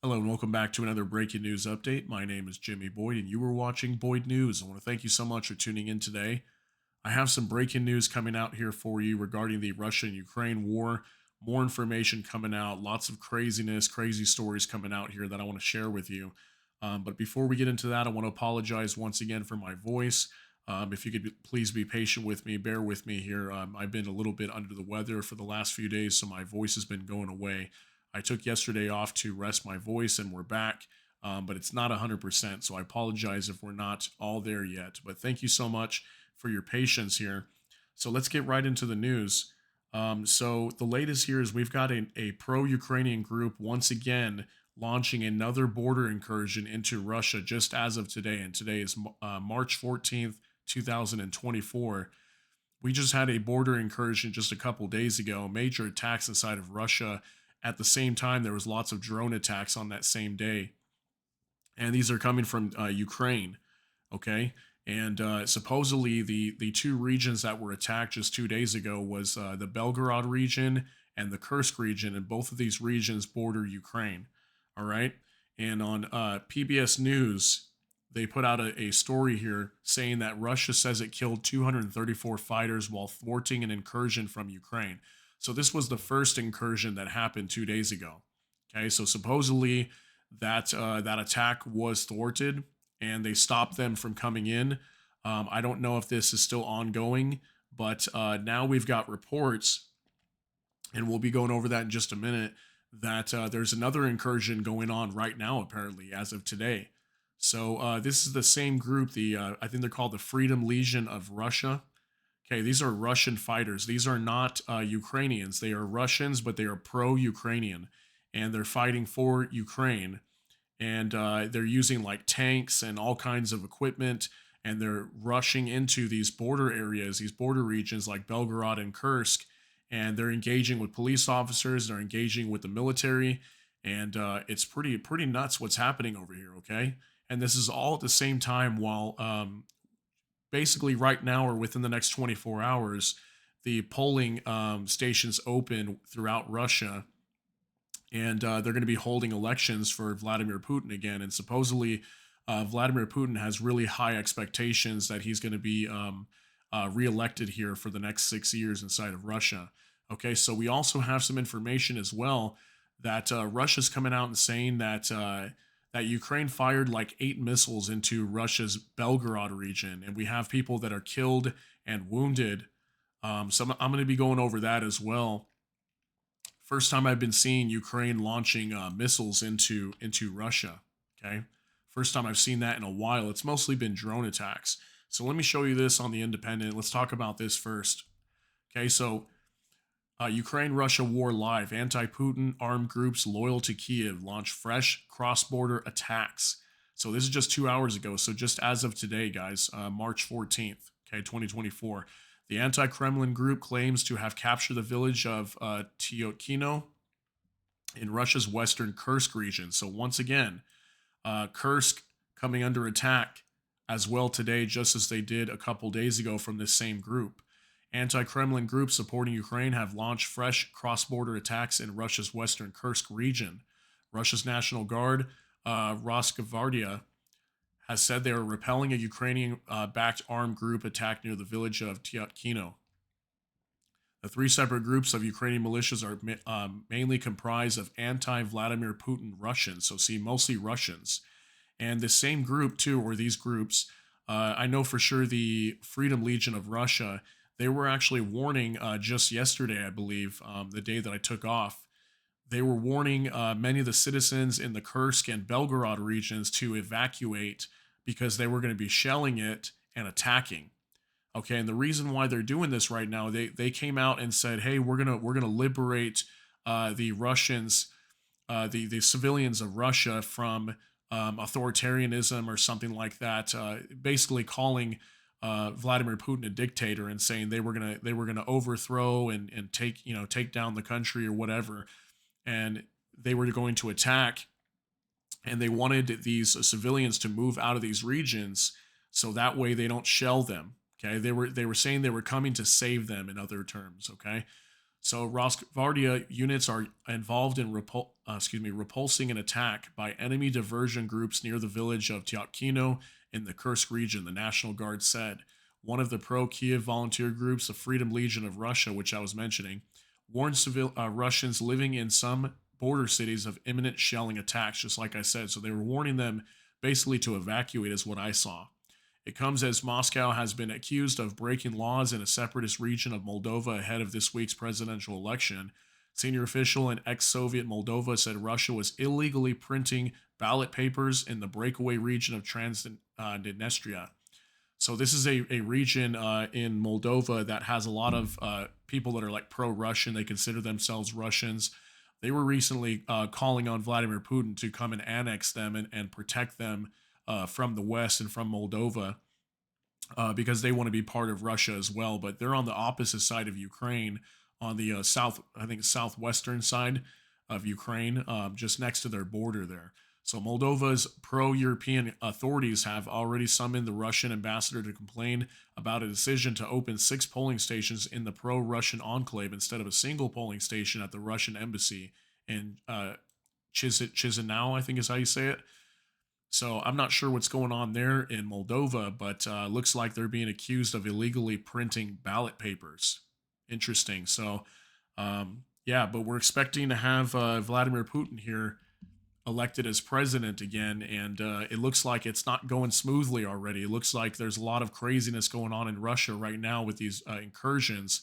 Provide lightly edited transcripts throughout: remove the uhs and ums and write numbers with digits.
Hello and welcome back to another breaking news update. My name is Jimmy Boyd and you were watching Boyd News. I want to thank you so much for tuning in today. I have some breaking news coming out here for you regarding the Russia and Ukraine war. More information coming out, lots of craziness, crazy stories coming out here that I want to share with you. But before we get into that, I want to apologize once again for my voice. If you could please be patient with me, bear with me here. I've been a little bit under the weather for the last few days, so my voice has been going away. I took yesterday off to rest my voice and we're back, but it's not 100%. So I apologize if we're not all there yet. But thank you so much for your patience here. So let's get right into the news. So the latest here is we've got a pro-Ukrainian group once again launching another border incursion into Russia just as of today. And today is March 14th, 2024. We just had a border incursion just a couple days ago, major attacks inside of Russia. At the same time, there was lots of drone attacks on that same day, and these are coming from Ukraine. Okay, and supposedly the two regions that were attacked just 2 days ago was the Belgorod region and the Kursk region, and both of these regions border Ukraine. All right, and on PBS News, they put out a story here saying that Russia says it killed 234 fighters while thwarting an incursion from Ukraine. So this was the first incursion that happened 2 days ago. Okay, so supposedly that attack was thwarted and they stopped them from coming in. I don't know if this is still ongoing, but now we've got reports, and we'll be going over that in just a minute. That there's another incursion going on right now, apparently, as of today. So this is the same group. I think they're called the Freedom Legion of Russia. Okay, these are Russian fighters. These are not Ukrainians. They are Russians, but they are pro-Ukrainian, and they're fighting for Ukraine. And they're using like tanks and all kinds of equipment, and they're rushing into these border areas, these border regions like Belgorod and Kursk, and they're engaging with police officers. They're engaging with the military, and it's pretty nuts what's happening over here. Okay, and this is all at the same time while basically right now or within the next 24 hours, the polling stations open throughout Russia, and they're going to be holding elections for Vladimir Putin again. And supposedly, Vladimir Putin has really high expectations that he's going to be reelected here for the next 6 years inside of Russia. Okay, so we also have some information as well that Russia's coming out and saying that that Ukraine fired like 8 missiles into Russia's Belgorod region, and we have people that are killed and wounded. So I'm going to be going over that as well. First time I've been seeing Ukraine launching missiles into Russia. Okay, first time I've seen that in a while. It's mostly been drone attacks. So let me show you this on the Independent. Let's talk about this first. Okay, so Ukraine-Russia war live. Anti-Putin armed groups loyal to Kiev launch fresh cross-border attacks. So this is just 2 hours ago. So just as of today, guys, March 14th, okay, 2024. The anti-Kremlin group claims to have captured the village of Tyotkino in Russia's western Kursk region. So once again, Kursk coming under attack as well today, just as they did a couple days ago from this same group. Anti-Kremlin groups supporting Ukraine have launched fresh cross-border attacks in Russia's western Kursk region. Russia's National Guard, Rosgvardia, has said they are repelling a Ukrainian-backed armed group attack near the village of Tyotkino. The three separate groups of Ukrainian militias are mainly comprised of anti-Vladimir Putin Russians, so see, mostly Russians. And the same group, too, or these groups, I know for sure the Freedom Legion of Russia, they were actually warning just yesterday, I believe, the day that I took off. They were warning many of the citizens in the Kursk and Belgorod regions to evacuate because they were going to be shelling it and attacking. Okay, and the reason why they're doing this right now, they came out and said, "Hey, we're gonna liberate the Russians, the civilians of Russia from authoritarianism or something like that." Basically, calling Vladimir Putin a dictator and saying they were gonna overthrow and take down the country or whatever, and they were going to attack, and they wanted these civilians to move out of these regions so that way they don't shell them. Okay, they were saying they were coming to save them. In other terms, okay. So Rosgvardia units are involved in repulsing an attack by enemy diversion groups near the village of Tyatkino in the Kursk region, the National Guard said. One of the pro-Kiev volunteer groups, the Freedom Legion of Russia, which I was mentioning, warned Russians living in some border cities of imminent shelling attacks, just like I said. So they were warning them basically to evacuate, is what I saw. It comes as Moscow has been accused of breaking laws in a separatist region of Moldova ahead of this week's presidential election. Senior official in ex Soviet Moldova said Russia was illegally printing ballot papers in the breakaway region of Transnistria. So, this is a region in Moldova that has a lot of people that are like pro Russian. They consider themselves Russians. They were recently calling on Vladimir Putin to come and annex them and protect them from the West and from Moldova because they want to be part of Russia as well. But they're on the opposite side of Ukraine, on the south, I think southwestern side of Ukraine, just next to their border there. So Moldova's pro-European authorities have already summoned the Russian ambassador to complain about a decision to open 6 polling stations in the pro-Russian enclave instead of a single polling station at the Russian embassy in Chisinau, I think is how you say it. So I'm not sure what's going on there in Moldova, but looks like they're being accused of illegally printing ballot papers. Interesting. So, yeah, but we're expecting to have Vladimir Putin here elected as president again, and it looks like it's not going smoothly already. It looks like there's a lot of craziness going on in Russia right now with these incursions,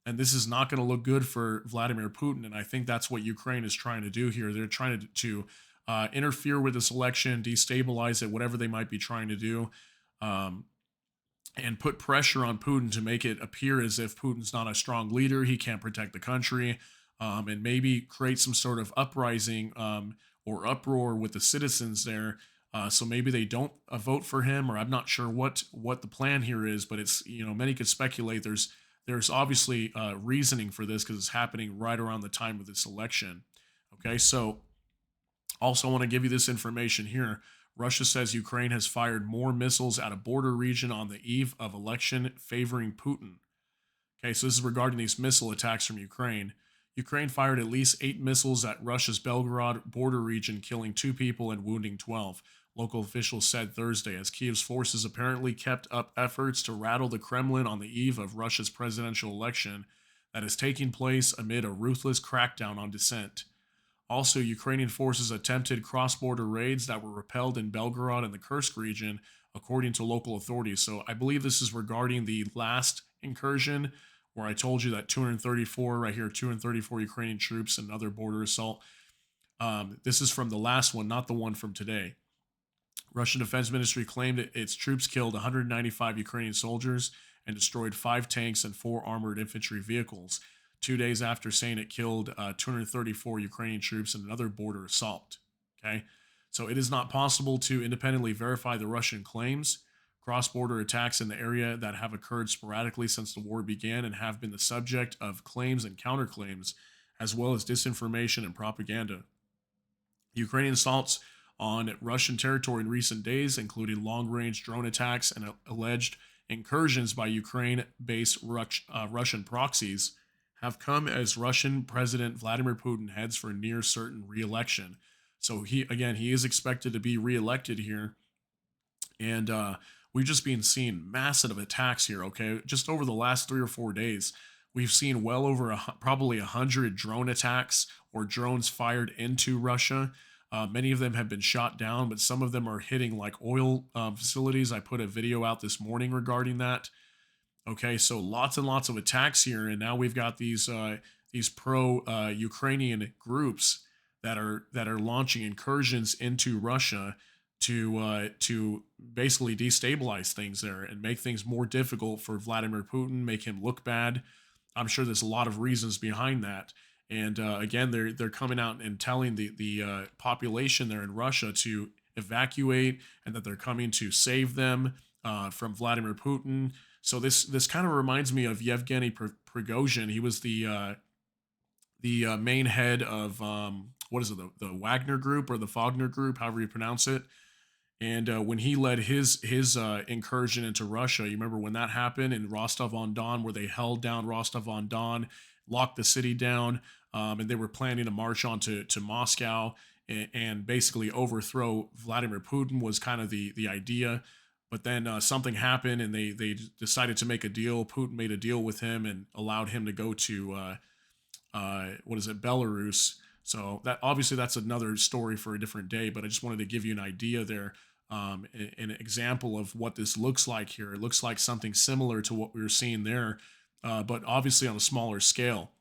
and this is not going to look good for Vladimir Putin. And I think that's what Ukraine is trying to do here. They're trying to interfere with this election, destabilize it, whatever they might be trying to do, um, and put pressure on Putin to make it appear as if Putin's not a strong leader, he can't protect the country, and maybe create some sort of uprising or uproar with the citizens there. So maybe they don't vote for him, or I'm not sure what the plan here is. But it's, many could speculate. There's obviously reasoning for this because it's happening right around the time of this election. Okay, so also want to give you this information here. Russia says Ukraine has fired more missiles at a border region on the eve of election favoring Putin. Okay, so this is regarding these missile attacks from Ukraine. Ukraine fired at least 8 missiles at Russia's Belgorod border region, killing 2 people and wounding 12, local officials said Thursday, as Kiev's forces apparently kept up efforts to rattle the Kremlin on the eve of Russia's presidential election that is taking place amid a ruthless crackdown on dissent. Also, Ukrainian forces attempted cross-border raids that were repelled in Belgorod and the Kursk region, according to local authorities. So I believe this is regarding the last incursion, where I told you that 234, right here, 234 Ukrainian troops and another border assault. This is from the last one, not the one from today. Russian Defense Ministry claimed its troops killed 195 Ukrainian soldiers and destroyed 5 tanks and 4 armored infantry vehicles, 2 days after saying it killed 234 Ukrainian troops in another border assault. Okay, so it is not possible to independently verify the Russian claims. Cross-border attacks in the area that have occurred sporadically since the war began and have been the subject of claims and counterclaims, as well as disinformation and propaganda. Ukrainian assaults on Russian territory in recent days, including long-range drone attacks and alleged incursions by Ukraine-based Russian proxies, have come as Russian President Vladimir Putin heads for near certain re-election. So he is expected to be re-elected here, and we've just been seeing massive attacks here. Okay, just over the last 3 or 4 days, we've seen well over probably 100 drone attacks or drones fired into Russia. Many of them have been shot down, but some of them are hitting like oil facilities. I put a video out this morning regarding that. Okay, so lots and lots of attacks here, and now we've got these pro-Ukrainian groups that are launching incursions into Russia to basically destabilize things there and make things more difficult for Vladimir Putin, make him look bad. I'm sure there's a lot of reasons behind that. And again, they're coming out and telling the population there in Russia to evacuate, and that they're coming to save them from Vladimir Putin. So this kind of reminds me of Yevgeny Prigozhin. He was the main head of what is it, the Wagner Group or the Wagner Group, however you pronounce it. And when he led his incursion into Russia, you remember when that happened in Rostov-on-Don, where they held down Rostov-on-Don lock the city down, and they were planning to march on to Moscow and basically overthrow Vladimir Putin was kind of the idea. But then something happened, and they decided to make a deal. Putin made a deal with him and allowed him to go to what is it, Belarus. So that obviously that's another story for a different day. But I just wanted to give you an idea there, an example of what this looks like here. It looks like something similar to what we were seeing there, but obviously on a smaller scale.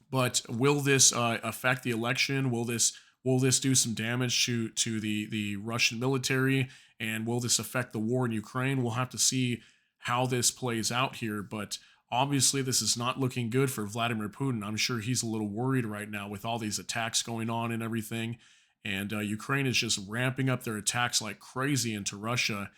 But will this affect the election? Will this do some damage to the Russian military? And will this affect the war in Ukraine? We'll have to see how this plays out here. But obviously, this is not looking good for Vladimir Putin. I'm sure he's a little worried right now with all these attacks going on and everything. And Ukraine is just ramping up their attacks like crazy into Russia.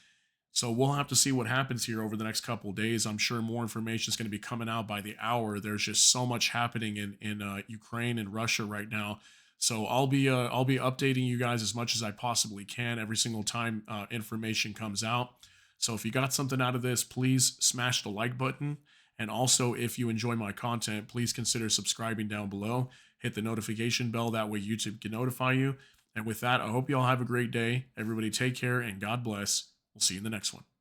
So we'll have to see what happens here over the next couple of days. I'm sure more information is going to be coming out by the hour. There's just so much happening in Ukraine and Russia right now. So I'll be updating you guys as much as I possibly can every single time information comes out. So if you got something out of this, please smash the like button. And also, if you enjoy my content, please consider subscribing down below. Hit the notification bell. That way YouTube can notify you. And with that, I hope you all have a great day. Everybody take care and God bless. We'll see you in the next one.